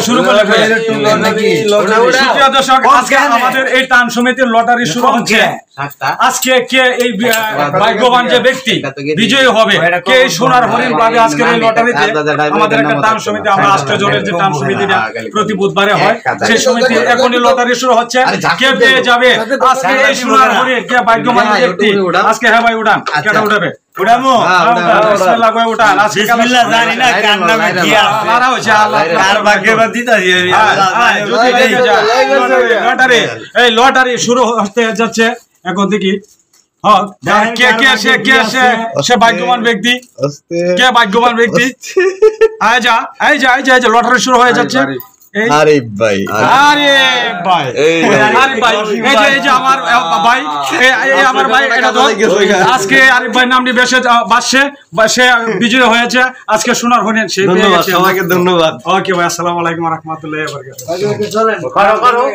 শুরু করলে আজকে আমাদের এই টান সমিতির লটারি শুরু হচ্ছে। আজকে কে এই ভাগ্যবান যে ব্যক্তি বিজয়ী হবে, কে এই সোনার হরিণ পাবে আজকের এই লটারিতে। আমাদের একটা টান সমিতি, আমরা 8 জনের যে টান সমিতিটা প্রতি বুধবারে হয়, সেই সমিতি এখনই লটারি শুরু হচ্ছে। কে পেয়ে যাবে আজকে এই সোনার হরিণ, কে ভাগ্যবান ব্যক্তি আজকে? হ্যাঁ ভাই উঠান, কেটা উঠাবে? উঠামো বিসমিল্লাহ কই উঠান। আজকে বিসমিল্লাহ জানি না কার নামে কি আছে, আল্লাহ হচ্ছে আল্লাহ কার ভাগ্যবান দিতাছি। লটারি এই লটারি শুরু হতে যাচ্ছে এখন থেকে। কে কে সে ভাগ্যবান ব্যক্তি, কে ভাগ্যবান ব্যক্তি? আয় যা এই যা লটারি শুরু হয়ে যাচ্ছে। আরিফ ভাই, আরিফ ভাই, আরিফ ভাই, এই যে আমার ভাই, এই আমার ভাই। আজকে আরিফ ভাই নামটি বেশে বাসছে, সে বিজয় হয়েছে আজকে সোনার হরিণ। সে পেয়ে গেছে। সবাইকে ধন্যবাদ। ওকে ভাই, আসসালামু আলাইকুম ওয়া রাহমাতুল্লাহি ওয়া বারাকাতুহু।